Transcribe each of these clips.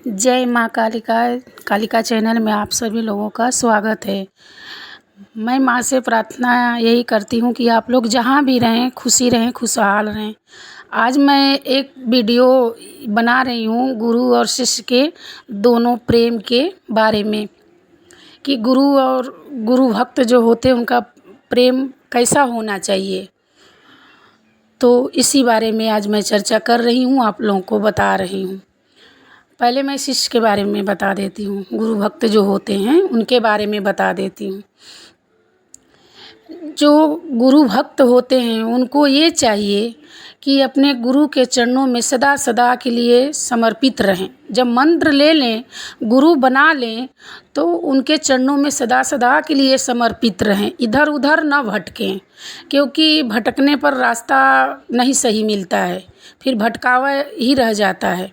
जय माँ कालिका। कालिका चैनल में आप सभी लोगों का स्वागत है। मैं माँ से प्रार्थना यही करती हूँ कि आप लोग जहाँ भी रहें खुशी रहें, खुशहाल रहें। आज मैं एक वीडियो बना रही हूँ गुरु और शिष्य के दोनों प्रेम के बारे में, कि गुरु और गुरु भक्त जो होते हैं उनका प्रेम कैसा होना चाहिए। तो इसी बारे में आज मैं चर्चा कर रही हूँ, आप लोगों को बता रही हूँ। पहले मैं शिष्य के बारे में बता देती हूँ, गुरु भक्त जो होते हैं उनके बारे में बता देती हूँ। जो गुरु भक्त होते हैं उनको ये चाहिए कि अपने गुरु के चरणों में सदा सदा के लिए समर्पित रहें। जब मंत्र ले लें, गुरु बना लें, तो उनके चरणों में सदा सदा के लिए समर्पित रहें, इधर उधर न भटकें, क्योंकि भटकने पर रास्ता नहीं सही मिलता है, फिर भटकावा ही रह जाता है।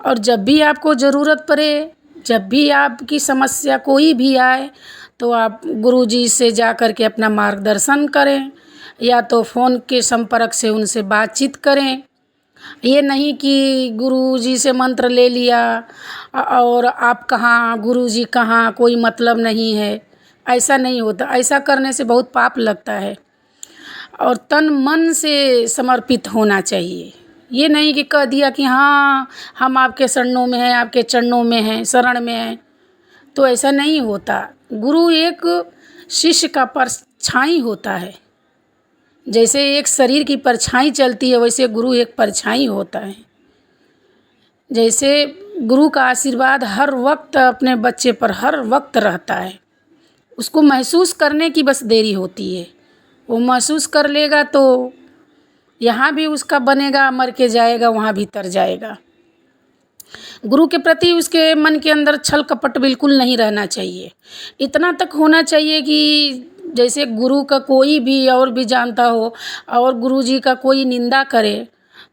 और जब भी आपको ज़रूरत पड़े, जब भी आपकी समस्या कोई भी आए, तो आप गुरुजी से जा कर के अपना मार्गदर्शन करें, या तो फ़ोन के संपर्क से उनसे बातचीत करें। ये नहीं कि गुरुजी से मंत्र ले लिया और आप कहाँ, गुरुजी कहाँ, कोई मतलब नहीं है। ऐसा नहीं होता। ऐसा करने से बहुत पाप लगता है। और तन मन से समर्पित होना चाहिए। ये नहीं कि कह दिया कि हाँ हम आपके शरणों में हैं, आपके चरणों में हैं, शरण में हैं, तो ऐसा नहीं होता। गुरु एक शिष्य का परछाई होता है। जैसे एक शरीर की परछाई चलती है, वैसे गुरु एक परछाई होता है। जैसे गुरु का आशीर्वाद हर वक्त अपने बच्चे पर हर वक्त रहता है। उसको महसूस करने की बस देरी होती है। वो महसूस कर लेगा तो यहाँ भी उसका बनेगा, मर के जाएगा वहाँ भी तर जाएगा। गुरु के प्रति उसके मन के अंदर छल कपट बिल्कुल नहीं रहना चाहिए। इतना तक होना चाहिए कि जैसे गुरु का कोई भी और भी जानता हो और गुरुजी का कोई निंदा करे,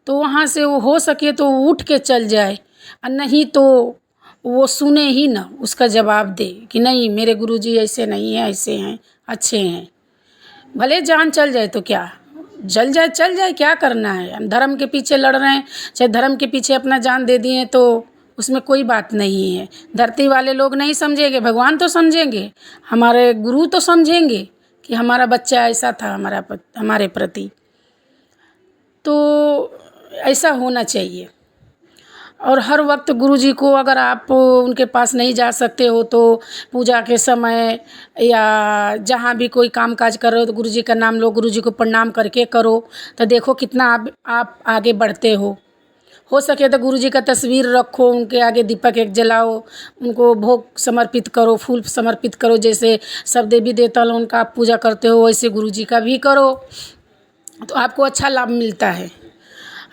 तो वहाँ से वो हो सके तो उठ के चल जाए, और नहीं तो वो सुने ही ना, उसका जवाब दे कि नहीं मेरे गुरुजी ऐसे नहीं हैं, ऐसे हैं, अच्छे हैं। भले जान चल जाए तो क्या, जल जाए चल जाए, क्या करना है। हम धर्म के पीछे लड़ रहे हैं, चाहे धर्म के पीछे अपना जान दे दिए, तो उसमें कोई बात नहीं है। धरती वाले लोग नहीं समझेंगे, भगवान तो समझेंगे, हमारे गुरु तो समझेंगे कि हमारा बच्चा ऐसा था हमारे प्रति। तो ऐसा होना चाहिए। और हर वक्त गुरुजी को अगर आप उनके पास नहीं जा सकते हो, तो पूजा के समय या जहाँ भी कोई काम काज कर रहे हो, तो गुरुजी का नाम लो, गुरुजी को प्रणाम करके करो, तो देखो कितना आप आगे बढ़ते हो सके तो गुरुजी का तस्वीर रखो, उनके आगे दीपक एक जलाओ, उनको भोग समर्पित करो, फूल समर्पित करो। जैसे सब देवी देवता लोगों उनका आप पूजा करते हो, वैसे गुरुजी का भी करो, तो आपको अच्छा लाभ मिलता है।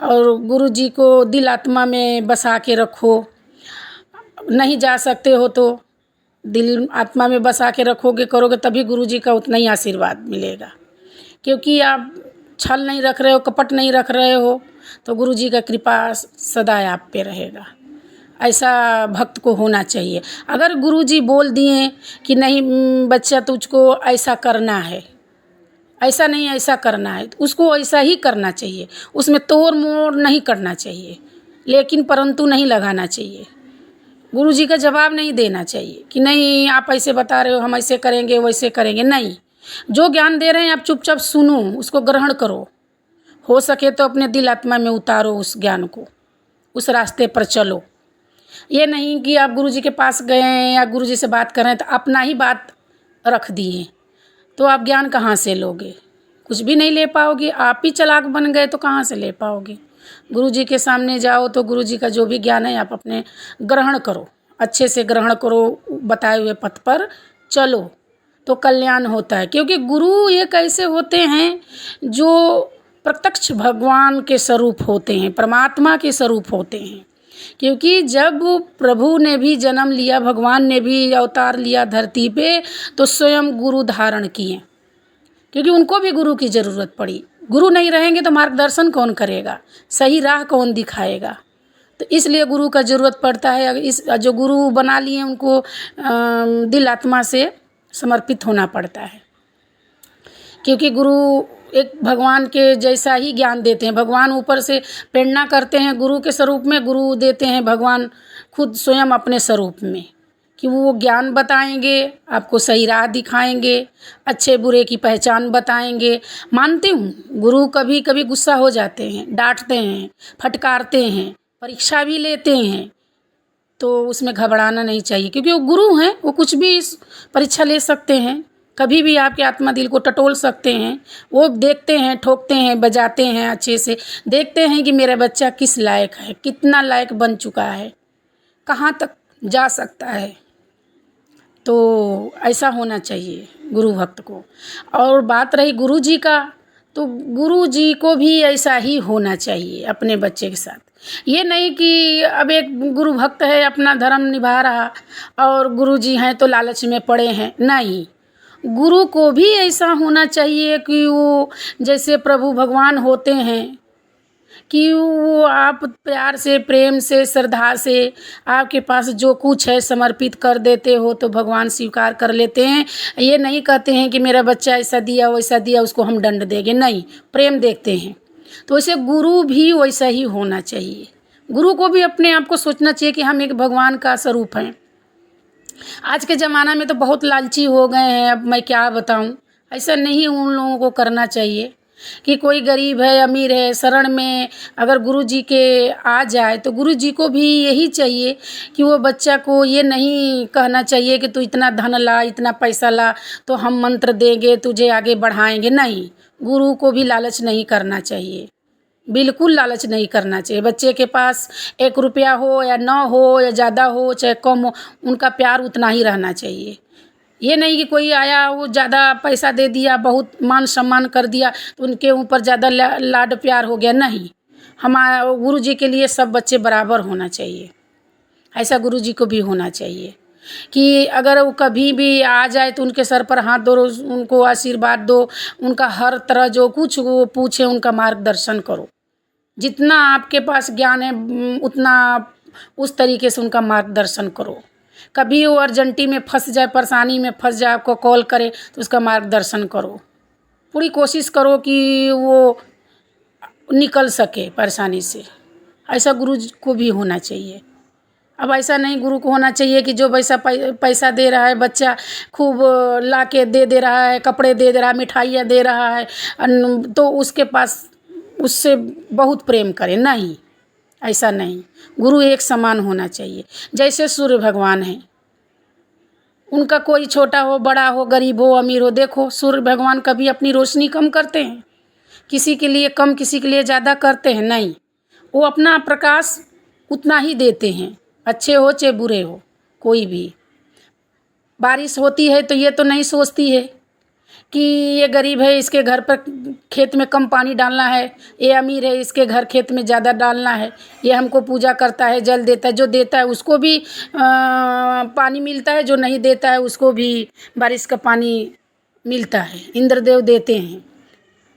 और गुरुजी को दिल आत्मा में बसा के रखो। नहीं जा सकते हो तो दिल आत्मा में बसा के रखोगे, करोगे, तभी गुरुजी का उतना ही आशीर्वाद मिलेगा। क्योंकि आप छल नहीं रख रहे हो, कपट नहीं रख रहे हो, तो गुरुजी का कृपा सदा आप पे रहेगा। ऐसा भक्त को होना चाहिए। अगर गुरुजी बोल दिए कि नहीं बच्चा तुझको ऐसा करना है, ऐसा नहीं ऐसा करना है, तो उसको ऐसा ही करना चाहिए। उसमें तोड़ मोड़ नहीं करना चाहिए, लेकिन परंतु नहीं लगाना चाहिए। गुरुजी का जवाब नहीं देना चाहिए कि नहीं आप ऐसे बता रहे हो, हम ऐसे करेंगे वैसे करेंगे। नहीं, जो ज्ञान दे रहे हैं आप चुपचाप सुनो, उसको ग्रहण करो। हो सके तो अपने दिल आत्मा में उतारो उस ज्ञान को, उस रास्ते पर चलो। ये नहीं कि आप गुरुजी के पास गए हैं या गुरुजी से बात कर रहे हैं तो अपना ही बात रख दिए, तो आप ज्ञान कहाँ से लोगे? कुछ भी नहीं ले पाओगे। आप ही चालाक बन गए तो कहाँ से ले पाओगे? गुरुजी के सामने जाओ तो गुरुजी का जो भी ज्ञान है आप अपने ग्रहण करो, अच्छे से ग्रहण करो, बताए हुए पथ पर चलो, तो कल्याण होता है। क्योंकि गुरु एक ऐसे होते हैं जो प्रत्यक्ष भगवान के स्वरूप होते हैं, परमात्मा के स्वरूप होते हैं। क्योंकि जब प्रभु ने भी जन्म लिया, भगवान ने भी अवतार लिया धरती पे, तो स्वयं गुरु धारण किए, क्योंकि उनको भी गुरु की ज़रूरत पड़ी। गुरु नहीं रहेंगे तो मार्गदर्शन कौन करेगा, सही राह कौन दिखाएगा? तो इसलिए गुरु का ज़रूरत पड़ता है। इस जो गुरु बना लिए उनको दिल आत्मा से समर्पित होना पड़ता है। क्योंकि गुरु एक भगवान के जैसा ही ज्ञान देते हैं। भगवान ऊपर से प्रेरणा करते हैं गुरु के स्वरूप में, गुरु देते हैं भगवान खुद स्वयं अपने स्वरूप में, कि वो ज्ञान बताएंगे, आपको सही राह दिखाएंगे, अच्छे बुरे की पहचान बताएंगे। मानती हूँ गुरु कभी कभी गुस्सा हो जाते हैं, डांटते हैं, फटकारते हैं, परीक्षा भी लेते हैं, तो उसमें घबराना नहीं चाहिए, क्योंकि वो गुरु हैं, वो कुछ भी परीक्षा ले सकते हैं, कभी भी आपके आत्मा दिल को टटोल सकते हैं। वो देखते हैं, ठोकते हैं, बजाते हैं, अच्छे से देखते हैं कि मेरा बच्चा किस लायक है, कितना लायक बन चुका है, कहाँ तक जा सकता है। तो ऐसा होना चाहिए गुरु भक्त को। और बात रही गुरु जी का, तो गुरु जी को भी ऐसा ही होना चाहिए अपने बच्चे के साथ। ये नहीं कि अब एक गुरु भक्त है अपना धर्म निभा रहा और गुरु जी हैं तो लालच में पड़े हैं, नहीं। गुरु को भी ऐसा होना चाहिए कि वो जैसे प्रभु भगवान होते हैं, कि वो आप प्यार से, प्रेम से, श्रद्धा से आपके पास जो कुछ है समर्पित कर देते हो तो भगवान स्वीकार कर लेते हैं। ये नहीं कहते हैं कि मेरा बच्चा ऐसा दिया वैसा दिया, उसको हम दंड देंगे, नहीं, प्रेम देखते हैं। तो वैसे गुरु भी वैसा ही होना चाहिए। गुरु को भी अपने आप को सोचना चाहिए कि हम एक भगवान का स्वरूप हैं। आज के ज़माना में तो बहुत लालची हो गए हैं, अब मैं क्या बताऊं। ऐसा नहीं उन लोगों को करना चाहिए कि कोई गरीब है, अमीर है, शरण में अगर गुरु जी के आ जाए तो गुरु जी को भी यही चाहिए कि वो बच्चा को ये नहीं कहना चाहिए कि तू इतना धन ला, इतना पैसा ला तो हम मंत्र देंगे, तुझे आगे बढ़ाएंगे, नहीं। गुरु को भी लालच नहीं करना चाहिए, बिल्कुल लालच नहीं करना चाहिए। बच्चे के पास 1 रुपया हो या ना हो या ज़्यादा हो चाहे कम हो, उनका प्यार उतना ही रहना चाहिए। ये नहीं कि कोई आया वो ज़्यादा पैसा दे दिया, बहुत मान सम्मान कर दिया तो उनके ऊपर ज़्यादा लाड प्यार हो गया, नहीं। हमारा गुरु जी के लिए सब बच्चे बराबर होना चाहिए। ऐसा गुरु जी को भी होना चाहिए कि अगर वो कभी भी आ जाए तो उनके सर पर हाथ दो, उनको आशीर्वाद दो, उनका हर तरह जो कुछ वो पूछे उनका मार्गदर्शन करो। जितना आपके पास ज्ञान है उतना उस तरीके से उनका मार्गदर्शन करो। कभी वो अर्जेंटी में फंस जाए, परेशानी में फंस जाए, आपको कॉल करे तो उसका मार्गदर्शन करो। पूरी कोशिश करो कि वो निकल सके परेशानी से। ऐसा गुरु को भी होना चाहिए। अब ऐसा नहीं गुरु को होना चाहिए कि जो पैसा दे रहा है बच्चा खूब ला के दे रहा है, कपड़े दे रहा है, मिठाइयाँ दे रहा है, तो उसके पास उससे बहुत प्रेम करे, नहीं, ऐसा नहीं। गुरु एक समान होना चाहिए। जैसे सूर्य भगवान हैं, उनका कोई छोटा हो, बड़ा हो, गरीब हो, अमीर हो, देखो सूर्य भगवान कभी अपनी रोशनी कम करते हैं, किसी के लिए कम, किसी के लिए ज़्यादा करते हैं, नहीं। वो अपना प्रकाश उतना ही देते हैं, अच्छे हो चाहे बुरे हो, कोई भी। बारिश होती है तो ये तो नहीं सोचती है कि ये गरीब है, इसके घर पर खेत में कम पानी डालना है, ये अमीर है, इसके घर खेत में ज़्यादा डालना है, ये हमको पूजा करता है, जल देता है, जो देता है उसको भी पानी मिलता है, जो नहीं देता है उसको भी बारिश का पानी मिलता है, इंद्रदेव देते हैं।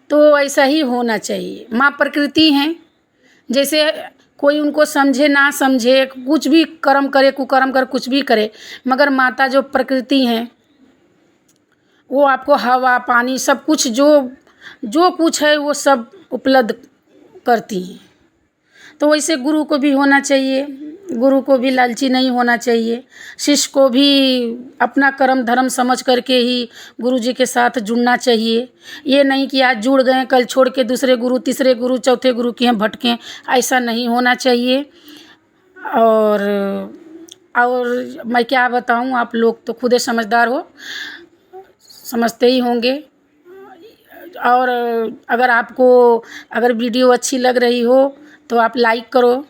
तो ऐसा ही होना चाहिए। माँ प्रकृति हैं, जैसे कोई उनको समझे ना समझे, कुछ भी कर्म करे, कुकर्म करे, कुछ भी करे, मगर माता जो प्रकृति हैं वो आपको हवा, पानी, सब कुछ जो कुछ है वो सब उपलब्ध करती हैं। तो वैसे गुरु को भी होना चाहिए। गुरु को भी लालची नहीं होना चाहिए। शिष्य को भी अपना कर्म धर्म समझ करके ही गुरु जी के साथ जुड़ना चाहिए। ये नहीं कि आज जुड़ गए कल छोड़ के दूसरे गुरु, तीसरे गुरु, चौथे गुरु के यहाँ भटकें, ऐसा नहीं होना चाहिए। और मैं क्या बताऊँ, आप लोग तो खुद ही समझदार हो, समझते ही होंगे। और अगर वीडियो अच्छी लग रही हो तो आप लाइक करो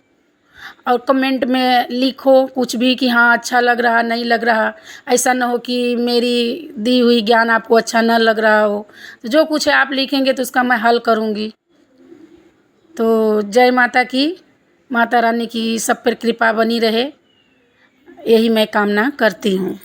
और कमेंट में लिखो कुछ भी कि हाँ अच्छा लग रहा, नहीं लग रहा। ऐसा ना हो कि मेरी दी हुई ज्ञान आपको अच्छा न लग रहा हो। तो जो कुछ है आप लिखेंगे तो उसका मैं हल करूँगी। तो जय माता की, माता रानी की सब पर कृपा बनी रहे, यही मैं कामना करती हूँ।